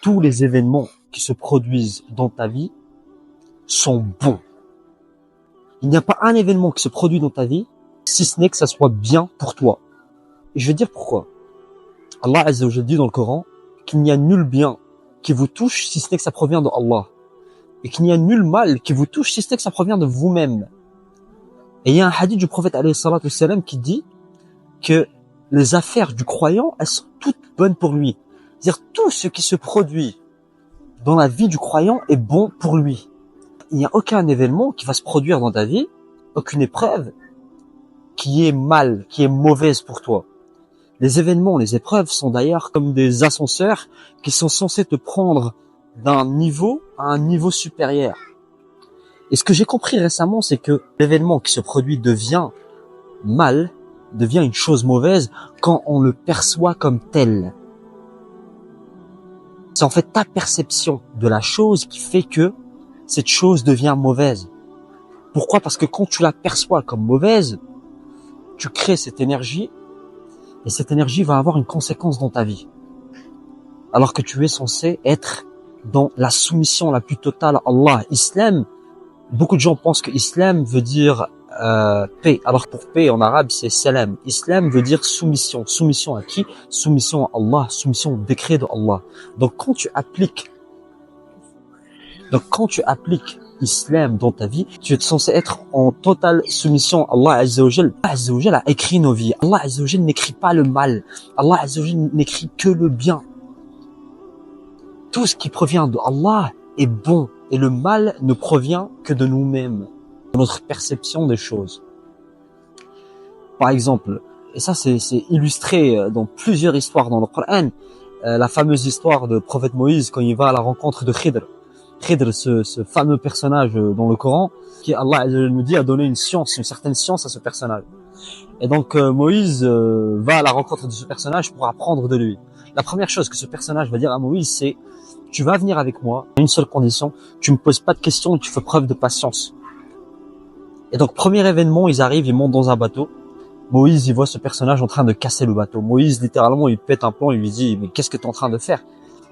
tous les événements qui se produisent dans ta vie sont bons. Il n'y a pas un événement qui se produit dans ta vie, si ce n'est que ça soit bien pour toi. Et je vais dire pourquoi. Allah Azza wa Jalla dit dans le Coran qu'il n'y a nul bien qui vous touche si ce n'est que ça provient de Allah. Et qu'il n'y a nul mal qui vous touche si ce n'est que ça provient de vous-même. Et il y a un hadith du prophète alayhi salatu wassalam qui dit que les affaires du croyant, elles sont toutes bonnes pour lui. C'est-à-dire tout ce qui se produit dans la vie du croyant est bon pour lui. Il n'y a aucun événement qui va se produire dans ta vie, aucune épreuve qui est mal, qui est mauvaise pour toi. Les événements, les épreuves sont d'ailleurs comme des ascenseurs qui sont censés te prendre d'un niveau à un niveau supérieur. Et ce que j'ai compris récemment, c'est que l'événement qui se produit devient mal, devient une chose mauvaise quand on le perçoit comme tel. C'est en fait ta perception de la chose qui fait que cette chose devient mauvaise. Pourquoi? Parce que quand tu la perçois comme mauvaise, tu crées cette énergie et cette énergie va avoir une conséquence dans ta vie. Alors que tu es censé être dans la soumission la plus totale à Allah. Islam, beaucoup de gens pensent que Islam veut dire paix, alors que pour paix en arabe c'est salam. Islam veut dire soumission. Soumission à qui? Soumission à Allah, soumission au décret de Allah. Donc quand tu appliques Islam dans ta vie, tu es censé être en totale soumission à Allah Azza wa Jalla. Allah Azza wa Jalla a écrit nos vies. Allah Azza wa Jalla n'écrit pas le mal. Allah Azza wa Jalla n'écrit que le bien. Tout ce qui provient de Allah est bon et le mal ne provient que de nous-mêmes, de notre perception des choses. Par exemple, et ça c'est illustré dans plusieurs histoires dans le Coran, la fameuse histoire de prophète Moïse quand il va à la rencontre de Khidr. Khidr, ce fameux personnage dans le Coran, qui Allah nous dit a donné une certaine science à ce personnage. Et donc Moïse va à la rencontre de ce personnage pour apprendre de lui. La première chose que ce personnage va dire à Moïse, c'est: tu vas venir avec moi, à une seule condition, tu me poses pas de questions et tu fais preuve de patience. Et donc premier événement, ils arrivent, ils montent dans un bateau. Moïse, il voit ce personnage en train de casser le bateau. Moïse, littéralement, il pète un plomb, il lui dit: mais qu'est-ce que tu es en train de faire?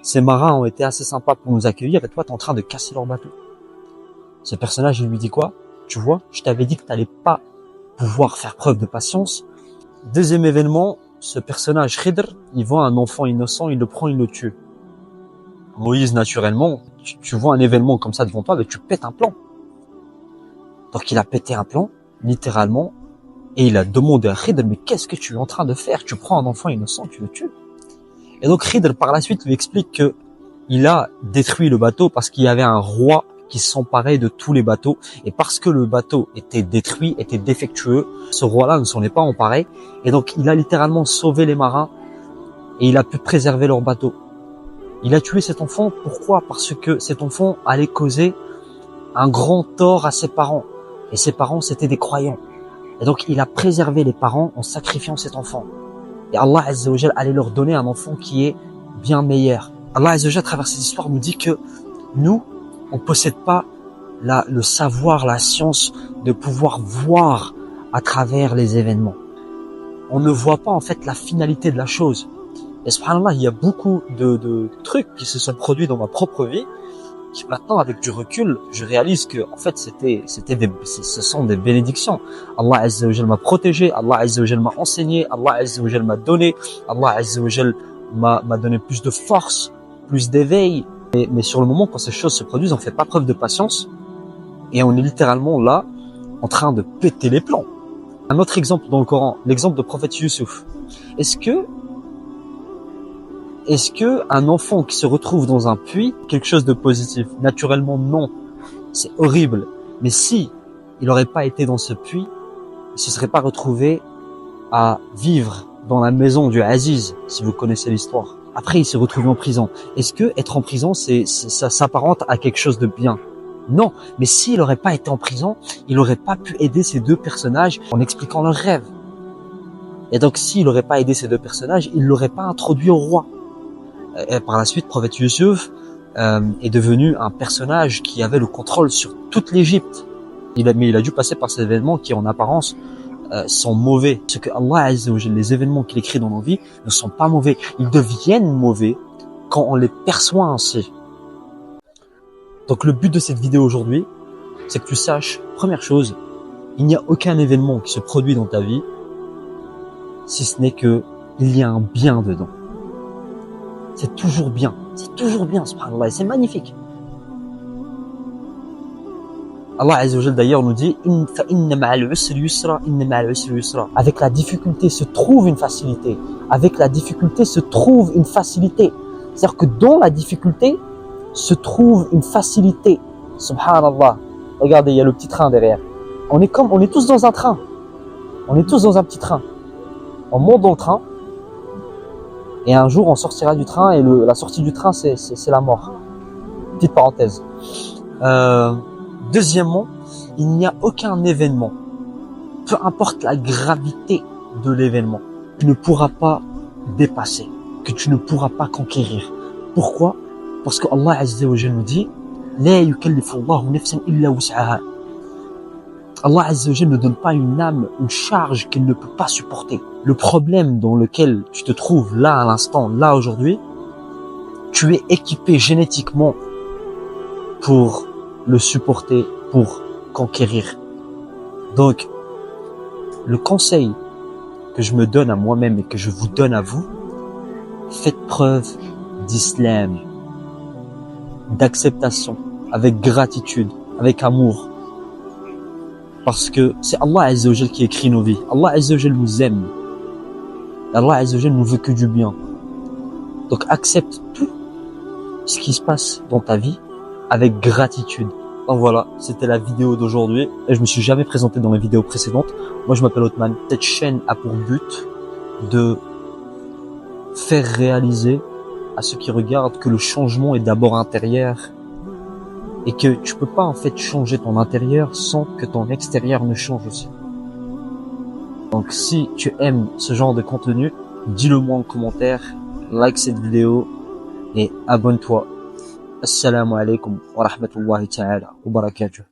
Ces marins ont été assez sympas pour nous accueillir et toi, tu es en train de casser leur bateau. Ce personnage, il lui dit quoi? Tu vois, je t'avais dit que tu n'allais pas pouvoir faire preuve de patience. Deuxième événement, ce personnage Khidr, il voit un enfant innocent, il le prend, il le tue. Moïse, naturellement, tu vois un événement comme ça devant toi, mais tu pètes un plomb. Donc il a pété un plomb, littéralement, et il a demandé à Khidr: mais qu'est-ce que tu es en train de faire? Tu prends un enfant innocent, tu le tues. Et donc Khidr, par la suite, lui explique que il a détruit le bateau parce qu'il y avait un roi qui s'emparait de tous les bateaux. Et parce que le bateau était détruit, était défectueux, ce roi-là ne s'en est pas emparé. Et donc il a littéralement sauvé les marins et il a pu préserver leur bateau. Il a tué cet enfant, pourquoi? Parce que cet enfant allait causer un grand tort à ses parents. Et ses parents, c'était des croyants. Et donc il a préservé les parents en sacrifiant cet enfant. Et Allah Azza wa Jalla allait leur donner un enfant qui est bien meilleur. Allah Azza wa Jalla, à travers cette histoire, nous dit que nous, on possède pas le savoir, la science de pouvoir voir à travers les événements. On ne voit pas en fait la finalité de la chose. Et subhanallah, il y a beaucoup de trucs qui se sont produits dans ma propre vie qui maintenant, avec du recul, je réalise que en fait ce sont des bénédictions. Allah Azza wa Jalla m'a protégé, Allah Azza wa Jalla m'a enseigné, Allah Azza wa Jalla m'a donné, Allah Azza wa Jalla m'a donné plus de force, plus d'éveil. Mais sur le moment, quand ces choses se produisent, on fait pas preuve de patience et on est littéralement là en train de péter les plombs. Un autre exemple dans le Coran, l'exemple de prophète Youssouf. Est-ce que un enfant qui se retrouve dans un puits, quelque chose de positif? Naturellement, non. C'est horrible. Mais si il n'aurait pas été dans ce puits, il se serait pas retrouvé à vivre dans la maison du Aziz, si vous connaissez l'histoire. Après, il s'est retrouvé en prison. Est-ce que être en prison, ça s'apparente à quelque chose de bien? Non. Mais s'il n'aurait pas été en prison, il n'aurait pas pu aider ces deux personnages en expliquant leurs rêves. Et donc, s'il n'aurait pas aidé ces deux personnages, il l'aurait pas introduit au roi. Et par la suite, prophète Youssouf est devenu un personnage qui avait le contrôle sur toute l'Égypte. Mais il a dû passer par ces événements qui, en apparence, sont mauvais. Ce que Allah Azza wa Jalla, les événements qu'il écrit dans nos vies ne sont pas mauvais. Ils deviennent mauvais quand on les perçoit ainsi. Donc le but de cette vidéo aujourd'hui, c'est que tu saches, première chose, il n'y a aucun événement qui se produit dans ta vie, si ce n'est que il y a un bien dedans. C'est toujours bien, subhanallah, et c'est magnifique. Allah Azza wa Jal d'ailleurs nous dit avec la difficulté se trouve une facilité. Avec la difficulté se trouve une facilité. C'est-à-dire que dans la difficulté se trouve une facilité. Subhanallah. Regardez, il y a le petit train derrière. On est tous dans un train. On est tous dans un petit train. On monte dans le train et un jour on sortira du train et la sortie du train c'est la mort. Petite parenthèse. Deuxièmement, il n'y a aucun événement, peu importe la gravité de l'événement, que tu ne pourras pas dépasser, que tu ne pourras pas conquérir. Pourquoi? Parce que Allah Azza wa Jalla nous dit La yukallifu Allahu nafsan illa wus'aha. Allah Azza wa Jalla ne donne pas une âme une charge qu'elle ne peut pas supporter. Le problème dans lequel tu te trouves là à l'instant, là aujourd'hui, tu es équipé génétiquement pour le supporter, pour conquérir. Donc, le conseil que je me donne à moi-même et que je vous donne à vous, faites preuve d'islam, d'acceptation, avec gratitude, avec amour. Parce que c'est Allah Azza wa Jal qui écrit nos vies. Allah Azza wa Jal nous aime. Allah Azza wa Jal nous veut que du bien. Donc accepte tout ce qui se passe dans ta vie avec gratitude. Donc voilà, c'était la vidéo d'aujourd'hui. Et je me suis jamais présenté dans les vidéos précédentes. Moi, je m'appelle Othman. Cette chaîne a pour but de faire réaliser à ceux qui regardent que le changement est d'abord intérieur et que tu peux pas en fait changer ton intérieur sans que ton extérieur ne change aussi. Donc si tu aimes ce genre de contenu, dis-le moi en commentaire, like cette vidéo et abonne-toi. Assalamu alaikum wa rahmatullahi ta'ala wa barakatuh.